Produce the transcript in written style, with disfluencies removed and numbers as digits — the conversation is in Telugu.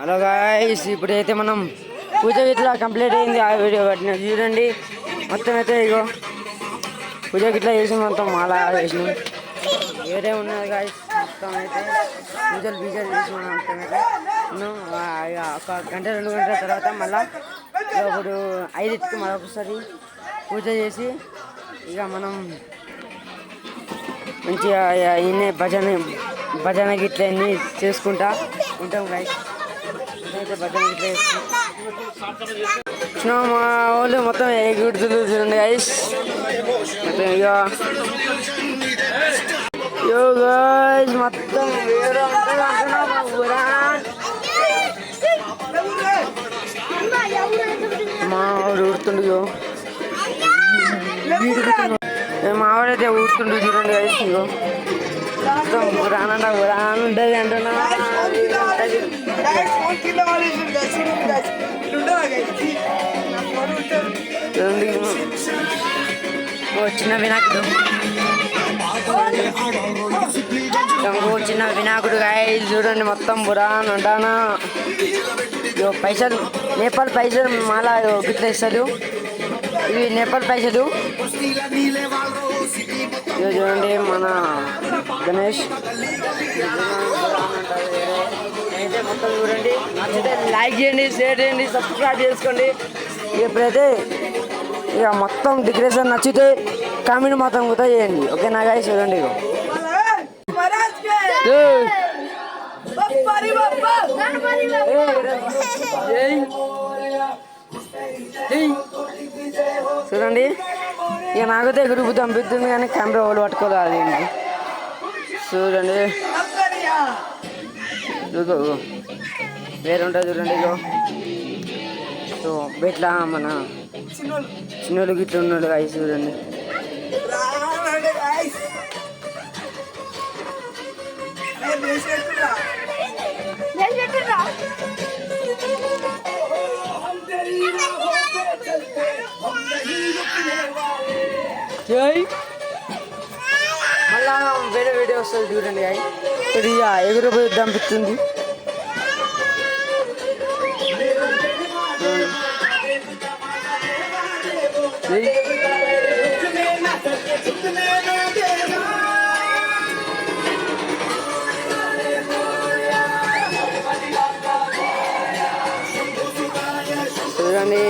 హలో గాయ్స్, ఇప్పుడైతే మనం పూజ గిట్లా కంప్లీట్ అయింది. ఆ వీడియో పట్టిన చూడండి. మొత్తం అయితే ఇగో పూజ గిట్లా చేసి మొత్తం అలా చేసినాం. వేరే ఉన్నది గాయ్స్, మొత్తం అయితే పూజలు చేసి మొత్తం అయితే ఒక గంట 2 గంటల తర్వాత మళ్ళీ ఇప్పుడు 5కి మరొకసారి పూజ చేసి ఇక మనం మంచిగా ఇన్ని భజన గిట్ల అన్నీ చేసుకుంటా ఉంటాం గాయ్స్. అయితే భజన గిట్ల చేసుకుంటాం. మా వాళ్ళు మొత్తం ఎగుడుతుంది చూడండి గాయ్స్. మొత్తం ఇక గాయ్స్ మొత్తం వేరే అంటున్నా మా వాడు ఊడుతుండు. మా వాడైతే ఊడుతుండు చూడండి గాయ్స్. ఇగో మొత్తం పురాణ ఉంటుంది అంటున్నా. చిన్న వినాయకుడు గాయ్స్ చూడండి. మొత్తం పురాణ ఉంటానా. పైసలు నేపాల్ పైసలు మళ్ళా గిట్ల ఇస్తారు. ఇవి నేపాల్ పైసలు. చూడండి మన గణేష్ అయితే మొత్తం చూడండి. నచ్చితే లైక్ చేయండి, షేర్ చేయండి, సబ్స్క్రైబ్ చేసుకోండి. ఇప్పుడైతే ఇక మొత్తం డెకరేషన్ నచ్చితే కామెంట్ మాత్రం కూడా చేయండి. ఓకేనా గాయ్స్? చూడండి చూడండి. ఇక నాకైతే గ్రూప్ పంపిస్తుంది కానీ కెమెరా వాళ్ళు పట్టుకోవాలి. చూడండి వేరే ఉంటుంది చూడండి. ఇగో సో ఇట్లా మన చిన్నోళ్ళు గిట్ల ఉన్నాడు గాయ్స్. చూడండి మళ్ళా వేరే వీడియో వస్తుంది చూడండి. ఇది ఎగురు దంపిస్తుంది. చూడండి